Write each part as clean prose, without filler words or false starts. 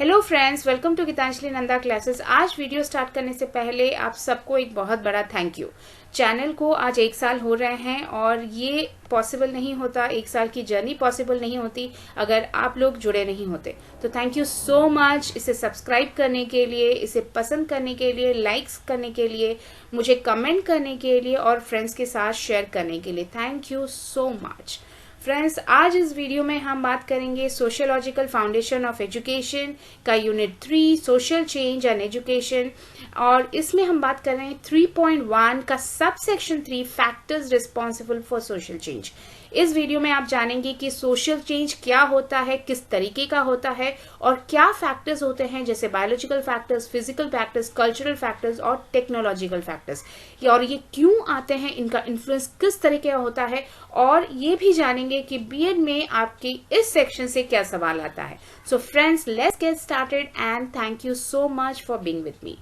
Hello friends, welcome to Geetanjali Nanda classes. आज video start करने से पहले आप सबको एक बहुत बड़ा थैंक यू। चैनल को आज 1 साल हो रहे हैं और ये पॉसिबल नहीं होता, 1 साल की जर्नी पॉसिबल नहीं होती अगर आप लोग जुड़े नहीं होते। तो थैंक यू सो मच इसे सब्सक्राइब करने के लिए, इसे पसंद करने के लिए, लाइक्स करने के लिए, मुझे कमेंट करने के लिए और फ्रेंड्स के साथ शेयर करने के लिए। Thank you so much friends. आज इस वीडियो में हम बात करेंगे सोशियोलॉजिकल फाउंडेशन ऑफ एजुकेशन का unit 3 social change and education, और इसमें हम बात कर रहे हैं 3.1 का sub section 3 factors responsible for social change. इस वीडियो में आप जानेंगे कि सोशल चेंज क्या होता है, किस तरीके का होता है और क्या फैक्टर्स होते हैं, जैसे biological factors, physical factors, cultural factors और टेक्नोलॉजिकल फैक्टर्स, और ये क्यों आते हैं, इनका इन्फ्लुएंस किस तरीके का होता है, और ये भी जानेंगे कि बीएड में आपके इस सेक्शन से क्या सवाल आता है। So friends, let's get started and thank you so much for being with me.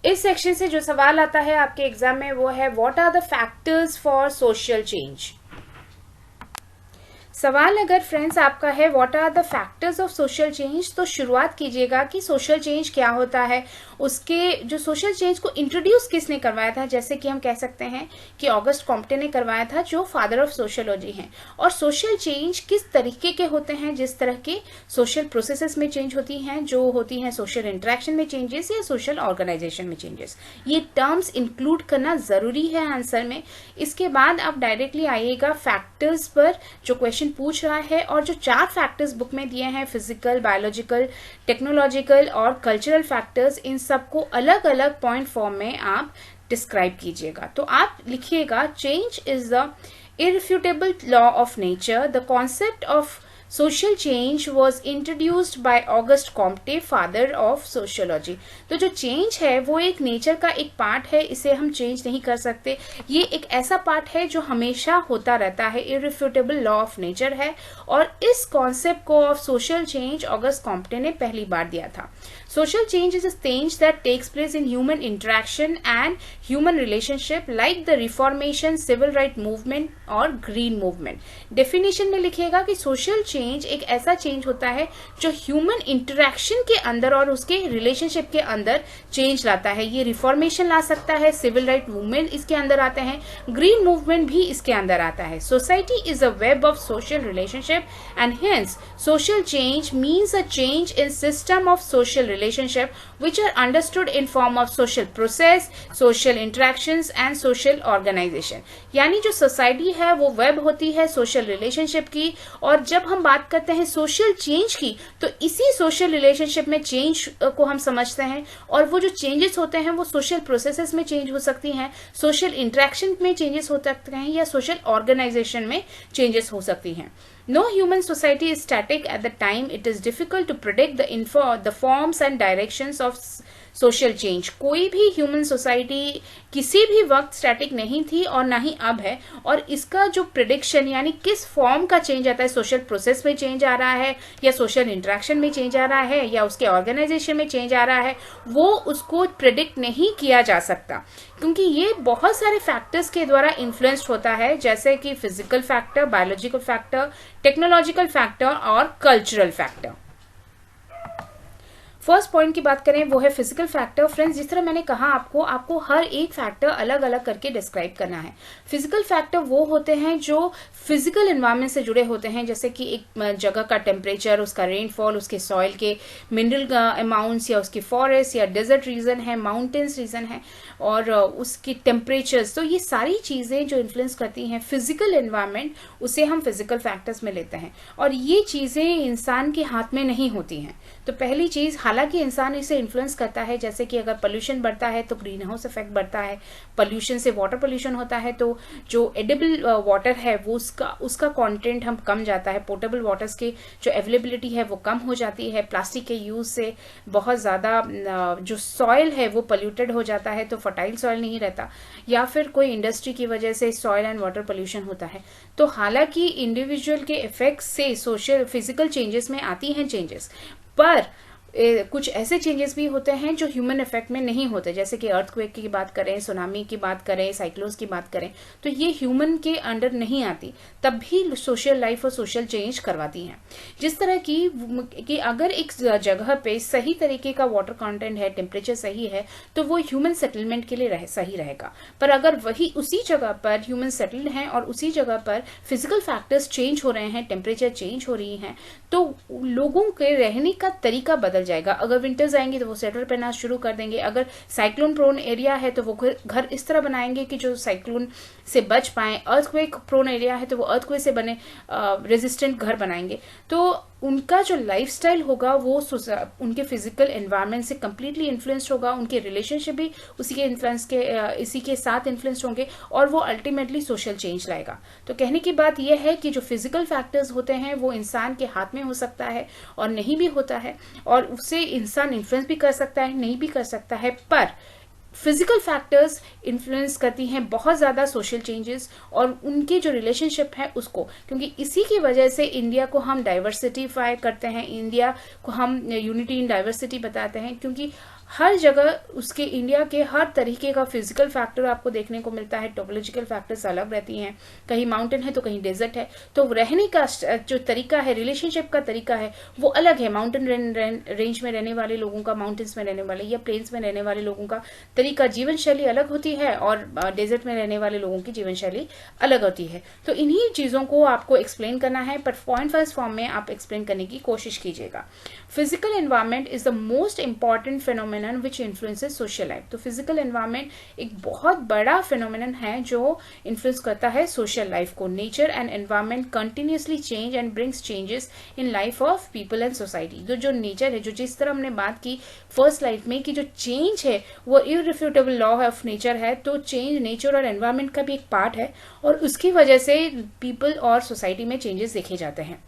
इस सेक्शन से जो सवाल आता है आपके एग्जाम में वो है what are the factors for social change. सवाल अगर फ्रेंड्स आपका है what are the factors of social change, तो शुरुआत कीजिएगा कि सोशल चेंज क्या होता है, उसके जो सोशल चेंज को इंट्रोड्यूस किसने करवाया था। जैसे कि हम कह सकते हैं कि ऑगस्ट कॉम्टे ने करवाया था, जो फादर ऑफ सोशियोलॉजी हैं। और सोशल चेंज किस तरीके के होते हैं, जिस तरह के सोशल प्रोसेसेस में चेंज होती हैं, जो होती हैं सोशल इंटरेक्शन में चेंजेस या सोशल ऑर्गेनाइजेशन में चेंजेस। ये टर्म्स इंक्लूड करना जरूरी है आंसर में। इसके बाद आप डायरेक्टली आइएगा फैक्टर्स पर जो क्वेश्चन पूछ रहा है, और जो 4 फैक्टर्स बुक में दिए हैं, फिजिकल, बायोलॉजिकल, टेक्नोलॉजिकल और कल्चरल फैक्टर्स, इन सबको अलग अलग पॉइंट फॉर्म में आप डिस्क्राइब कीजिएगा। तो आप लिखिएगा change is the irrefutable law of nature, the concept of social change was introduced by August Comte, father of sociology. तो जो चेंज है वो एक नेचर का एक पार्ट है, इसे हम चेंज नहीं कर सकते। ये एक ऐसा पार्ट है जो हमेशा होता रहता है, इररिफ्यूटेबल लॉ ऑफ नेचर है। और इस कॉन्सेप्ट को of social change August Comte ने पहली बार दिया था। Social change is a change that takes place in human interaction and human relationship, like the Reformation, Civil Right Movement और Green Movement. Definition में लिखिएगा कि social change एक ऐसा change होता है जो human interaction के अंदर और उसके relationship के अंदर change लाता है। ये Reformation ला सकता है, Civil Right Movement इसके अंदर आते हैं, Green Movement भी इसके अंदर आता है। Society is a web of social relationship and hence social change means a change in system of social relationship which are understood in form of social process, social interactions and social organization। यानी जो society है वो web होती है social relationship की, और जब हम बात करते हैं सोशल चेंज की तो इसी सोशल रिलेशनशिप में चेंज को हम समझते हैं। और वो जो चेंजेस होते हैं वो सोशल प्रोसेसेस में चेंज हो सकती हैं, सोशल इंटरेक्शन में चेंजेस हो सकते हैं या सोशल ऑर्गेनाइजेशन में चेंजेस हो सकती हैं। No human society is static at the time. It is difficult to predict the forms and directions of social change. कोई भी ह्यूमन सोसाइटी किसी भी वक्त स्टैटिक नहीं थी और ना ही अब है, और इसका जो प्रिडिक्शन यानी किस फॉर्म का चेंज आता है, सोशल प्रोसेस में चेंज आ रहा है या सोशल इंटरेक्शन में चेंज आ रहा है या उसके ऑर्गेनाइजेशन में चेंज आ रहा है, वो उसको प्रिडिक्ट नहीं किया जा सकता, क्योंकि ये बहुत सारे फैक्टर्स के द्वारा इन्फ्लुएंस्ड होता है, जैसे कि physical factor, biological factor, technological factor और कल्चरल फैक्टर। फर्स्ट पॉइंट की बात करें वो है फिजिकल फैक्टर। फ्रेंड्स, जिस तरह मैंने कहा आपको हर एक फैक्टर अलग अलग करके डिस्क्राइब करना है। फिजिकल फैक्टर वो होते हैं जो फिजिकल एनवायरनमेंट से जुड़े होते हैं, जैसे कि एक जगह का टेम्परेचर, उसका रेनफॉल, उसके सॉइल के मिनरल अमाउंट्स या उसकी फॉरेस्ट या डेजर्ट रीजन है, माउंटेन्स रीजन है और उसकी टेम्परेचर्स। तो ये सारी चीज़ें जो इन्फ्लुएंस करती हैं फिजिकल एनवायरनमेंट, उसे हम फिजिकल फैक्टर्स में लेते हैं। और ये चीज़ें इंसान के हाथ में नहीं होती हैं। तो पहली चीज़, हालांकि इंसान इसे इन्फ्लुएंस करता है, जैसे कि अगर पोल्यूशन बढ़ता है तो ग्रीन हाउस इफेक्ट बढ़ता है, पोल्यूशन से वाटर पोल्यूशन होता है तो जो एडिबल वाटर है वो उसका कंटेंट हम कम जाता है, पोर्टेबल वाटर्स की जो अवेलेबिलिटी है वो कम हो जाती है, प्लास्टिक के यूज से बहुत ज़्यादा जो सॉइल है वो पोल्यूटेड हो जाता है, तो फर्टाइल सॉइल नहीं रहता, या फिर कोई इंडस्ट्री की वजह से सॉइल एंड वाटर पोल्यूशन होता है। तो हालांकि इंडिविजुअल के इफेक्ट से सोशल फिजिकल चेंजेस में आती हैं चेंजेस, पर कुछ ऐसे चेंजेस भी होते हैं जो ह्यूमन इफेक्ट में नहीं होते, जैसे कि अर्थक्वेक की बात करें, सुनामी की बात करें, साइक्लोन्स की बात करें, तो ये ह्यूमन के अंडर नहीं आती, तब भी सोशल लाइफ और सोशल चेंज करवाती हैं। जिस तरह की कि अगर एक जगह पे सही तरीके का वाटर कंटेंट है, टेम्परेचर सही है, तो वो ह्यूमन सेटलमेंट के लिए सही रहेगा। पर अगर वही उसी जगह पर ह्यूमन सेटल्ड हैं और उसी जगह पर फिजिकल फैक्टर्स चेंज हो रहे हैं, टेम्परेचर चेंज हो रही हैं, तो लोगों के रहने का तरीका बदल जाएगा। अगर विंटर्स आएंगे तो वो स्वेटर पहनना शुरू कर देंगे, अगर साइक्लोन प्रोन एरिया है तो वो घर इस तरह बनाएंगे कि जो साइक्लोन से बच पाए, अर्थक्वेक प्रोन एरिया है तो वो अर्थक्वेक से बने रेजिस्टेंट घर बनाएंगे। तो उनका जो लाइफस्टाइल होगा वो उनके फिजिकल एनवायरनमेंट से कंप्लीटली इन्फ्लुएंस्ड होगा, उनके रिलेशनशिप भी उसी के इन्फ्लुएंस के इसी के साथ इन्फ्लुएंस्ड होंगे, और वो अल्टीमेटली सोशल चेंज लाएगा। तो कहने की बात यह है कि जो फिजिकल फैक्टर्स होते हैं वो इंसान के हाथ में हो सकता है और नहीं भी होता है, और उससे इंसान इन्फ्लुएंस भी कर सकता है, नहीं भी कर सकता है, पर फिजिकल फैक्टर्स इन्फ्लुएंस करती हैं बहुत ज़्यादा सोशल चेंजेस और उनके जो रिलेशनशिप है उसको। क्योंकि इसी की वजह से इंडिया को हम डाइवर्सिटीफाई करते हैं, इंडिया को हम यूनिटी इन डाइवर्सिटी बताते हैं, क्योंकि हर जगह उसके इंडिया के हर तरीके का फिजिकल फैक्टर आपको देखने को मिलता है। टोपोलॉजिकल फैक्टर्स अलग रहती हैं, कहीं माउंटेन है तो कहीं डेजर्ट है, तो रहने का जो तरीका है, रिलेशनशिप का तरीका है वो अलग है। माउंटेन रेंज में रहने वाले लोगों का, माउंटेन्स में रहने वाले या प्लेन्स में रहने वाले लोगों का तरीका, जीवन शैली अलग होती है, और डेजर्ट में रहने वाले लोगों की जीवन शैली अलग होती है। तो इन्हीं चीज़ों को आपको एक्सप्लेन करना है, पर पॉइंट वाइज फॉर्म में आप एक्सप्लेन करने की कोशिश कीजिएगा। Physical environment is the most important phenomenon which influences social life. तो फिजिकल एनवायरनमेंट एक बहुत बड़ा फिनोमिनन है जो इन्फ्लुएंस करता है सोशल लाइफ को। Nature and environment continuously change and brings changes in life of people and society. तो जो नेचर है, जो जिस तरह हमने बात की फर्स्ट स्लाइड में कि जो चेंज है वो इररिफ्यूटेबल लॉ ऑफ नेचर है, तो चेंज नेचर और एनवायरनमेंट का भी एक पार्ट है, और उसकी वजह से पीपल और सोसाइटी में चेंजेस देखे जाते हैं।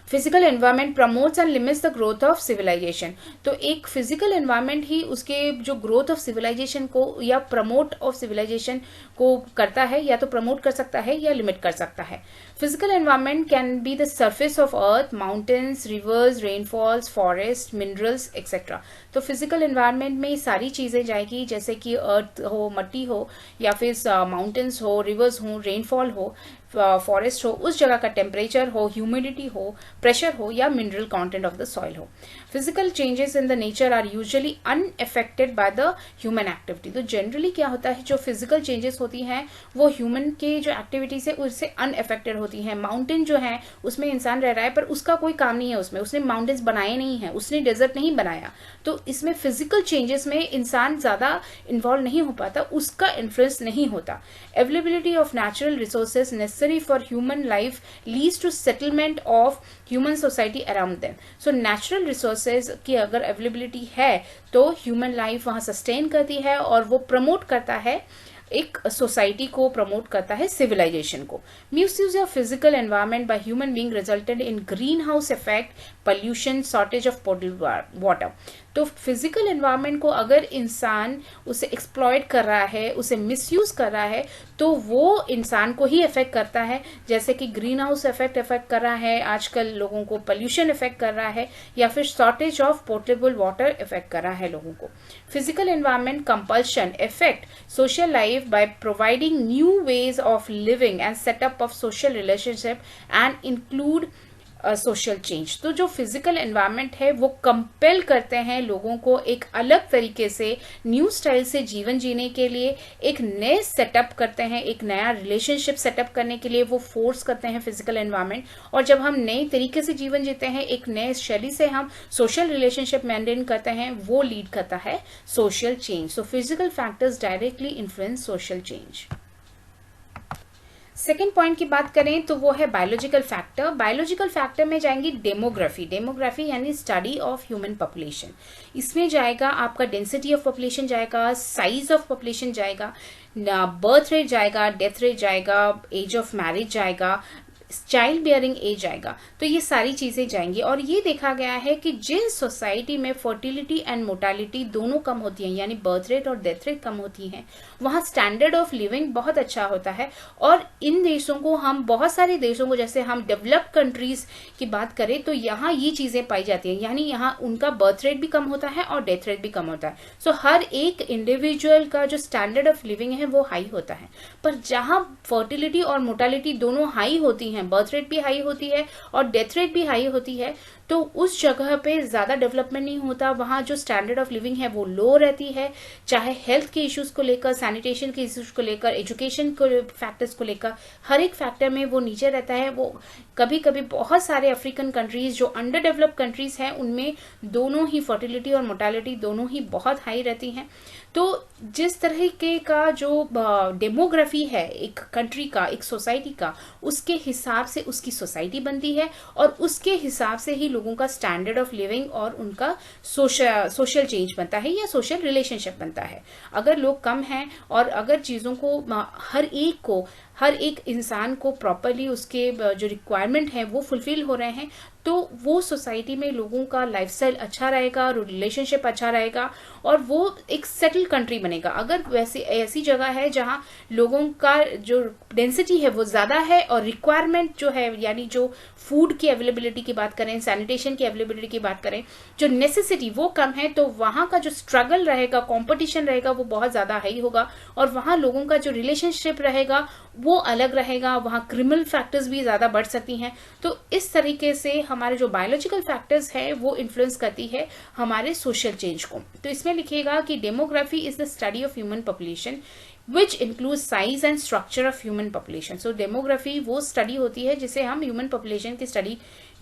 Physical environment promotes and limits the growth of civilisation. तो एक फिजिकल एनवायरनमेंट ही उसके जो ग्रोथ ऑफ सिविलाइजेशन को या प्रमोट ऑफ सिविलाइजेशन को करता है, या तो प्रमोट कर सकता है या लिमिट कर सकता है। Physical environment can be the surface of earth, mountains, reverse, rainfalls, forest, minerals etcetera. तो फिजिकल एनवायरनमेंट में सारी चीज़ें जाएगी, जैसे कि अर्थ हो, मिट्टी हो, या फिर माउंटेन्स हो, रिवर्स हो, रेनफॉल हो, फॉरेस्ट हो, उस जगह का टेम्परेचर हो, ह्यूमिडिटी हो, प्रेशर हो, या mineral content of the soil हो। Physical changes in the nature are usually unaffected by the human activity. तो जनरली क्या होता है, जो फिजिकल चेंजेस होती हैं वो ह्यूमन के जो एक्टिविटीज है उससे अनअफेक्टेड होती हैं। माउंटेन जो है उसमें इंसान रह रहा है, पर उसका कोई काम नहीं है उसमें, उसने माउंटेन्स बनाए नहीं है, उसने डेजर्ट नहीं बनाया, तो इसमें फिजिकल चेंजेस में इंसान ज़्यादा इन्वॉल्व नहीं हो पाता, उसका इन्फ्लुएंस नहीं होता। Availability of natural resources necessary for human life leads to settlement of human society around them. So natural resources की अगर availability है तो human life वहाँ sustain करती है और वो promote करता है, एक सोसाइटी को प्रमोट करता है, सिविलाइजेशन को। Misuse of physical environment by human being resulted in green house effect, pollution, shortage of potable water. तो फिजिकल एनवायरनमेंट को अगर इंसान उसे एक्सप्लॉयट कर रहा है, उसे मिसयूज कर रहा है, तो वो इंसान को ही इफेक्ट करता है। जैसे कि ग्रीन हाउस इफेक्ट कर रहा है, आजकल लोगों को पोल्यूशन इफेक्ट कर रहा है, या फिर shortage of portable water effect कर रहा है लोगों को। Physical environment compulsion effect social life by providing new ways of living and setup of social relationship and include social change। तो जो फिजिकल एनवायरनमेंट है वो कंपेल करते हैं लोगों को एक अलग तरीके से, न्यू स्टाइल से जीवन जीने के लिए, एक नए सेटअप करते हैं, एक नया रिलेशनशिप सेटअप करने के लिए वो फोर्स करते हैं फिजिकल एनवायरनमेंट। और जब हम नए तरीके से जीवन जीते हैं, एक नए शैली से हम सोशल रिलेशनशिप मेंटेन करते हैं, वो लीड करता है social change. So physical factors directly influence social change. Second point की बात करें तो वो है बायोलॉजिकल फैक्टर। बायोलॉजिकल फैक्टर में जाएंगी डेमोग्राफी। डेमोग्राफी यानी स्टडी ऑफ ह्यूमन पॉपुलेशन। इसमें जाएगा आपका डेंसिटी ऑफ पॉपुलेशन जाएगा, साइज ऑफ पॉपुलेशन जाएगा, बर्थ रेट जाएगा, डेथ रेट जाएगा, एज ऑफ मैरिज जाएगा, चाइल्ड बियरिंग एज आएगा, तो ये सारी चीज़ें जाएंगी। और ये देखा गया है कि जिन सोसाइटी में फर्टिलिटी एंड मोर्टालिटी दोनों कम होती हैं, यानी बर्थ रेट और डेथ रेट कम होती हैं, वहाँ स्टैंडर्ड ऑफ लिविंग बहुत अच्छा होता है। और इन देशों को, हम बहुत सारे देशों को, जैसे हम डेवलप्ड कंट्रीज की बात करें तो यहाँ ये चीज़ें पाई जाती हैं, यानी यहाँ उनका बर्थ रेट भी कम होता है और डेथ रेट भी कम होता है। सो हर एक इंडिविजुअल का जो स्टैंडर्ड ऑफ लिविंग है वो हाई होता है। पर जहाँ फर्टिलिटी और मोर्टालिटी दोनों हाई होती हैं, बर्थ रेट भी हाई होती है और डेथ रेट भी हाई होती है, तो उस जगह पे ज़्यादा डेवलपमेंट नहीं होता। वहाँ जो स्टैंडर्ड ऑफ लिविंग है वो लो रहती है, चाहे हेल्थ के इश्यूज़ को लेकर, सैनिटेशन के इश्यूज़ को लेकर, एजुकेशन को फैक्टर्स को लेकर, हर एक फैक्टर में वो नीचे रहता है। वो कभी कभी बहुत सारे अफ्रीकन कंट्रीज़ जो अंडर डेवलप्ड कंट्रीज़ हैं उनमें दोनों ही फर्टिलिटी और मोर्टालिटी दोनों ही बहुत हाई रहती हैं। तो जिस तरीके का जो डेमोग्राफी है एक कंट्री का, एक सोसाइटी का, उसके हिसाब से उसकी सोसाइटी बनती है और उसके हिसाब से ही लोगों का स्टैंडर्ड ऑफ लिविंग और उनका सोशल चेंज बनता है या सोशल रिलेशनशिप बनता है। अगर लोग कम हैं और अगर चीज़ों को हर एक इंसान को प्रॉपरली उसके जो रिक्वायरमेंट है वो फुलफिल हो रहे हैं, तो वो सोसाइटी में लोगों का लाइफस्टाइल अच्छा रहेगा, रिलेशनशिप अच्छा रहेगा और वो एक सेटल कंट्री बनेगा। अगर वैसे ऐसी जगह है जहाँ लोगों का जो डेंसिटी है वो ज़्यादा है और रिक्वायरमेंट जो है, यानी जो फूड की अवेलेबिलिटी की बात करें, सैनिटेशन की अवेलेबिलिटी की बात करें, जो नेसेसिटी वो कम है, तो वहाँ का जो स्ट्रगल रहेगा, कॉम्पिटिशन रहेगा, वो बहुत ज़्यादा हाई होगा और वहाँ लोगों का जो रिलेशनशिप रहेगा वो अलग रहेगा। वहाँ क्रिमिनल फैक्टर्स भी ज़्यादा बढ़ सकती हैं। तो इस तरीके से हमारे जो बायोलॉजिकल फैक्टर्स है वो इन्फ्लुएंस करती है हमारे सोशल चेंज को। तो इसमें लिखिएगा कि demography is the study of human population which include size and structure of human population. So demography वो स्टडी होती है जिसे हम ह्यूमन पॉपुलेशन की स्टडी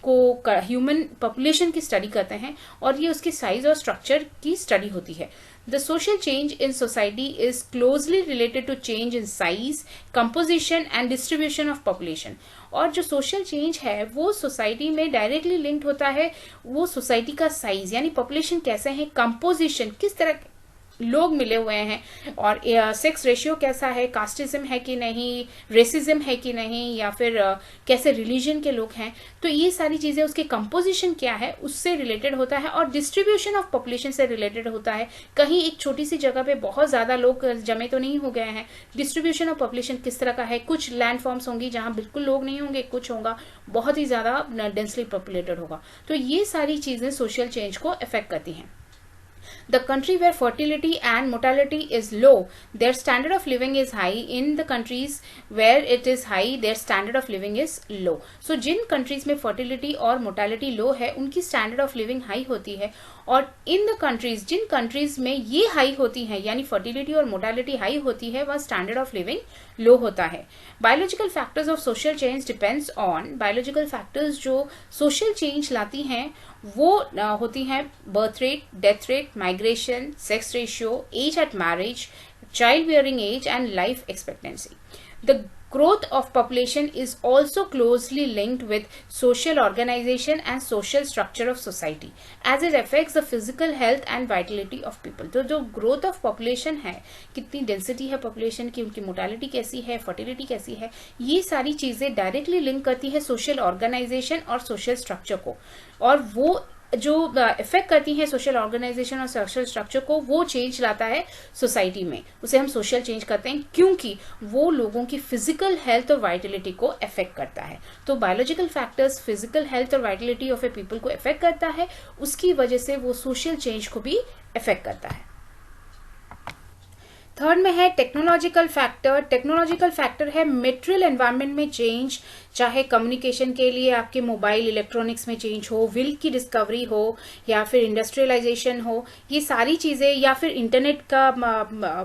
ह्यूमन पॉपुलेशन की स्टडी करते हैं और ये उसकी साइज और स्ट्रक्चर की स्टडी होती है। The social change in society is closely related to change in size, composition and distribution of population. और जो सोशल चेंज है वो सोसाइटी में डायरेक्टली लिंक्ड होता है वो सोसाइटी का साइज, यानी पॉपुलेशन कैसे है, कंपोजिशन किस तरह लोग मिले हुए हैं और सेक्स रेशियो कैसा है, कास्टिज्म है कि नहीं, रेसिज्म है कि नहीं, या फिर कैसे रिलीजन के लोग हैं। तो ये सारी चीज़ें उसके कंपोजिशन क्या है उससे रिलेटेड होता है और डिस्ट्रीब्यूशन ऑफ पॉपुलेशन से रिलेटेड होता है। कहीं एक छोटी सी जगह पे बहुत ज़्यादा लोग जमे तो नहीं हो गए हैं, डिस्ट्रीब्यूशन ऑफ पॉपुलेशन किस तरह का है। कुछ लैंड फॉर्म्स होंगी जहाँ बिल्कुल लोग नहीं होंगे, कुछ होगा बहुत ही ज़्यादा डेंसली पॉपुलेटेड होगा। तो ये सारी चीज़ें सोशल चेंज को अफेक्ट करती हैं। The country where fertility and mortality is low, their standard of living is high. In the countries where it is high, their standard of living is low. So Jin countries में fertility और mortality low है उनकी standard of living high होती है और in the countries Jin countries में ये high होती हैं यानी fertility और mortality high होती है वह standard of living low होता है। Biological factors of social change depends on, biological factors जो social change लाती हैं वो होती हैं birth rate, death rate, migration, sex ratio, age at marriage, child bearing age and life expectancy. The growth of population is also closely linked with social organization and social structure of society as it affects the physical health and vitality of people. तो जो growth of population है, कितनी density है population की, उनकी mortality कैसी है, fertility कैसी है, ये सारी चीज़ें डायरेक्टली लिंक करती है सोशल ऑर्गेनाइजेशन और सोशल स्ट्रक्चर को। और वो जो इफेक्ट करती हैं सोशल ऑर्गेनाइजेशन और सोशल स्ट्रक्चर को, वो चेंज लाता है सोसाइटी में, उसे हम सोशल चेंज करते हैं क्योंकि वो लोगों की फिजिकल हेल्थ और वाइटलिटी को अफेक्ट करता है। तो बायोलॉजिकल फैक्टर्स फिजिकल हेल्थ और वाइटलिटी ऑफ ए पीपल को अफेक्ट करता है, उसकी वजह से वो सोशल चेंज को भी अफेक्ट करता है। थर्ड में है टेक्नोलॉजिकल फैक्टर। टेक्नोलॉजिकल फैक्टर है मेटेरियल एनवायरनमेंट में चेंज, चाहे कम्युनिकेशन के लिए आपके मोबाइल इलेक्ट्रॉनिक्स में चेंज हो, व्हील की डिस्कवरी हो, या फिर इंडस्ट्रियलाइजेशन हो, ये सारी चीज़ें, या फिर इंटरनेट का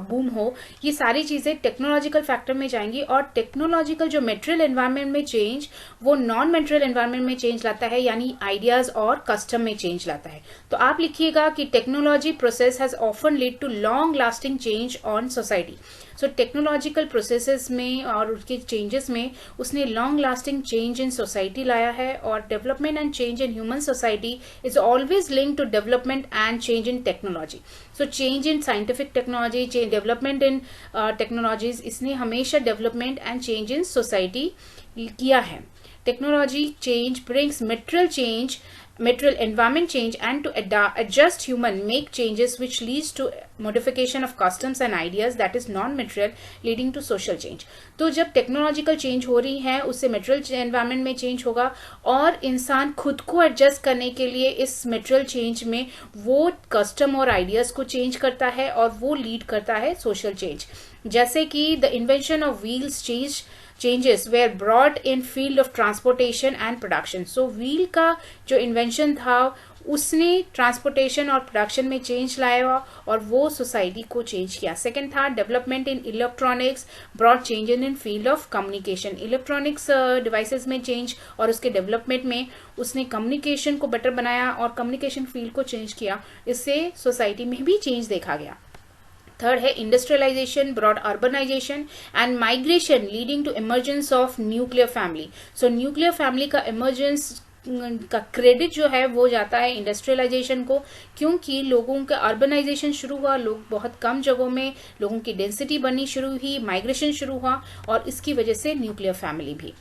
बूम हो, ये सारी चीज़ें टेक्नोलॉजिकल फैक्टर में जाएंगी। और टेक्नोलॉजिकल जो मेटेरियल एनवायरनमेंट में चेंज वो नॉन मेटेरियल एनवायरनमेंट में चेंज लाता है, यानी आइडियाज़ और कस्टम में चेंज लाता है। तो आप लिखिएगा कि technology process has often lead to long lasting change on society. So technological processes में और उसके चेंजेस में उसने long lasting change in society लाया है। और development and change in human society is always linked to development and change in technology. So change in scientific technology, development in technologies, इसने हमेशा development and change in society किया है। Technology change brings material environment change and to adjust human make changes which leads to modification of customs and ideas that is non-material leading to social change. तो जब technological change हो रही है उससे material environment में change होगा और इंसान खुद को एडजस्ट करने के लिए इस मटेरियल चेंज में वो कस्टम और आइडियाज को चेंज करता है और वो लीड करता है सोशल चेंज. जैसे कि the invention of wheels changes were brought in field of transportation and production. So wheel का जो invention था उसने ट्रांसपोर्टेशन और प्रोडक्शन में चेंज लाया और वो सोसाइटी को चेंज किया. सेकेंड था development in electronics broad change in field of communication. Electronics devices में चेंज और उसके डेवलपमेंट में उसने कम्युनिकेशन को बेटर बनाया और कम्युनिकेशन फील्ड को चेंज किया. इससे सोसाइटी में भी चेंज देखा गया. थर्ड है industrialisation broad urbanisation and migration leading to emergence of nuclear family. So nuclear family का इमर्जेंस का क्रेडिट जो है वो जाता है इंडस्ट्रियलाइजेशन को, क्योंकि लोगों का अर्बनाइजेशन शुरू हुआ, लोग बहुत कम जगहों में लोगों की डेंसिटी बननी शुरू हुई, माइग्रेशन शुरू हुआ और इसकी वजह से न्यूक्लियर फैमिली भी.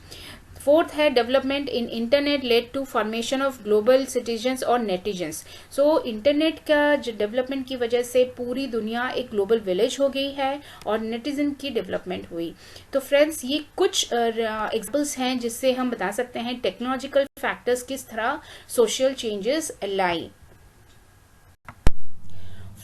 फोर्थ है development in internet led to formation of global citizens और नेटिजन्स. सो इंटरनेट का जो डेवलपमेंट की वजह से पूरी दुनिया एक ग्लोबल विलेज हो गई है और नेटिजन की डेवलपमेंट हुई. तो फ्रेंड्स ये कुछ एग्जांपल्स हैं जिससे हम बता सकते हैं टेक्नोलॉजिकल फैक्टर्स किस तरह social changes lie.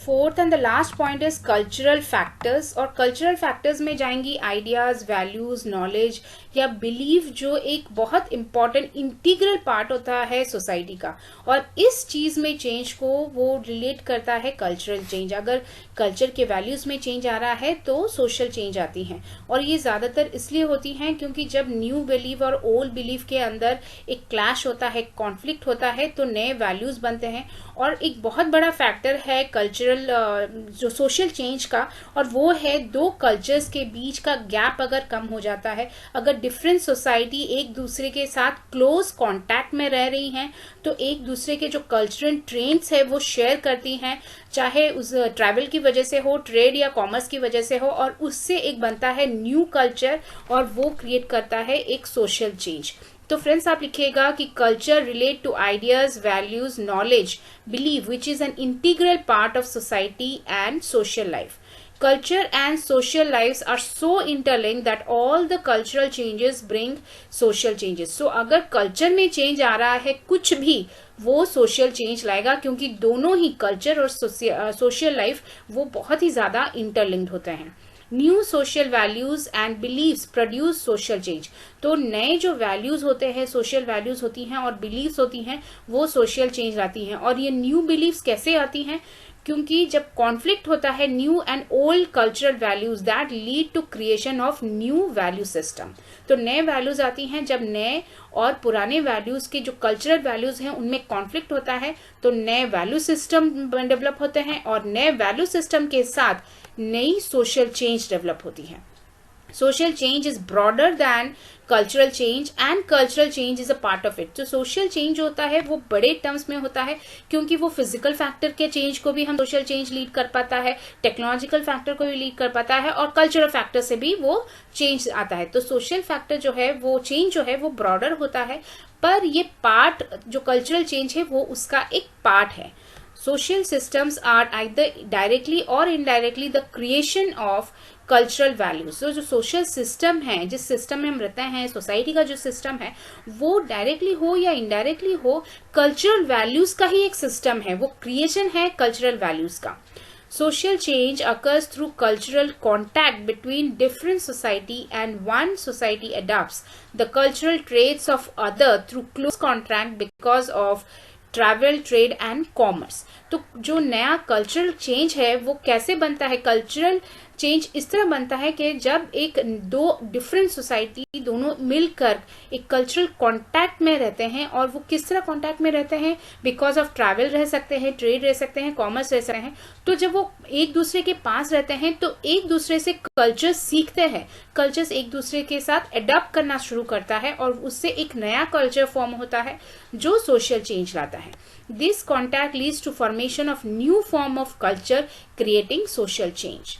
Fourth and the last point is cultural factors. और कल्चरल फैक्टर्स में जाएंगी आइडियाज, वैल्यूज, नॉलेज या बिलीव जो एक बहुत इंपॉर्टेंट इंटीग्रल पार्ट होता है सोसाइटी का. और इस चीज में चेंज को वो रिलेट करता है कल्चरल चेंज. अगर कल्चर के वैल्यूज में चेंज आ रहा है तो सोशल चेंज आती हैं और ये ज्यादातर इसलिए होती हैं क्योंकि जब न्यू बिलीव और ओल्ड बिलीव के अंदर एक क्लैश होता है, कॉन्फ्लिक्ट होता है तो नए वैल्यूज बनते हैं. और एक बहुत बड़ा फैक्टर है कल्चरल जो सोशल चेंज का और वो है दो कल्चर्स के बीच का गैप अगर कम हो जाता है. अगर डिफरेंट सोसाइटी एक दूसरे के साथ क्लोज कांटेक्ट में रह रही हैं तो एक दूसरे के जो कल्चरल ट्रेंड्स है वो शेयर करती हैं, चाहे उस ट्रैवल की वजह से हो, ट्रेड या कॉमर्स की वजह से हो, और उससे एक बनता है न्यू कल्चर और वो क्रिएट करता है एक सोशल चेंज. तो फ्रेंड्स आप लिखिएगा कि culture relate to ideas, values, knowledge, believe which is an integral part of society and social life. Culture and social lives are so interlinked that all the cultural changes bring social changes. So अगर culture में change आ रहा है कुछ भी वो social change लाएगा क्योंकि दोनों ही culture और social life वो बहुत ही ज़्यादा interlinked होते हैं. New social values and believes produce social change. तो नए जो वैल्यूज होते हैं, सोशल वैल्यूज होती हैं और बिलीव्स होती हैं वो सोशल चेंज लाती हैं. और ये न्यू बिलीव्स कैसे आती हैं? क्योंकि जब कॉन्फ्लिक्ट होता है new and old cultural values that lead to creation of new value system. तो नए वैल्यूज आती हैं जब नए और पुराने वैल्यूज के जो कल्चरल वैल्यूज हैं उनमें कॉन्फ्लिक्ट होता है तो नए वैल्यू सिस्टम डेवलप होते हैं और नए वैल्यू सिस्टम के साथ नई सोशल चेंज डेवलप होती है. Social change is broader than cultural change and cultural change is a part of it. तो social change होता है वो बड़े टर्म्स में होता है क्योंकि वो फिजिकल फैक्टर के चेंज को भी हम सोशल चेंज लीड कर पाता है, टेक्नोलॉजिकल फैक्टर को भी लीड कर पाता है और कल्चरल फैक्टर से भी वो चेंज आता है. तो सोशल फैक्टर जो है वो चेंज जो है वो ब्रॉडर होता है पर ये पार्ट जो कल्चरल चेंज है वो उसका एक पार्ट है. Social systems are either directly or indirectly the creation of cultural values. तो जो सोशल सिस्टम है, जिस सिस्टम में हम रहते हैं, सोसाइटी का जो सिस्टम है वो डायरेक्टली हो या इनडायरेक्टली हो कल्चरल वैल्यूज का ही एक सिस्टम है, वो क्रिएशन है कल्चरल वैल्यूज का. Social change occurs through cultural contact between different society and one society adopts the cultural traits of other through close contact because of travel, trade and commerce. तो जो नया cultural change है वो कैसे बनता है? Cultural change इस तरह बनता है कि जब एक दो डिफरेंट सोसाइटी दोनों मिलकर एक कल्चरल कांटेक्ट में रहते हैं. और वो किस तरह कांटेक्ट में रहते हैं? बिकॉज ऑफ ट्रैवल रह सकते हैं, ट्रेड रह सकते हैं, कॉमर्स रह सकते हैं. तो जब वो एक दूसरे के पास रहते हैं तो एक दूसरे से कल्चर सीखते हैं, कल्चर्स एक दूसरे के साथ अडॉप्ट करना शुरू करता है और उससे एक नया कल्चर फॉर्म होता है जो सोशल चेंज लाता है. This contact leads to formation of new form of culture creating social change.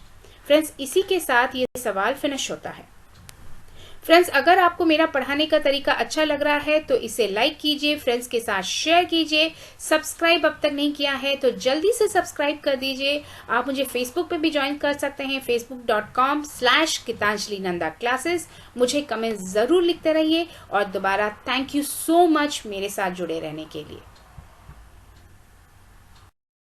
Friends इसी के साथ ये सवाल फिनिश होता है. फ्रेंड्स, अगर आपको मेरा पढ़ाने का तरीका अच्छा लग रहा है तो इसे लाइक कीजिए, फ्रेंड्स के साथ शेयर कीजिए। सब्सक्राइब अब तक नहीं किया है तो जल्दी से सब्सक्राइब कर दीजिए। आप मुझे फेसबुक पे भी ज्वाइन कर सकते हैं, facebook.com/Gitanjali Nanda Classes। मुझे कमेंट जरूर लिखते रहिए और दोबारा थैंक यू सो मच मेरे साथ जुड़े रहने के लिए।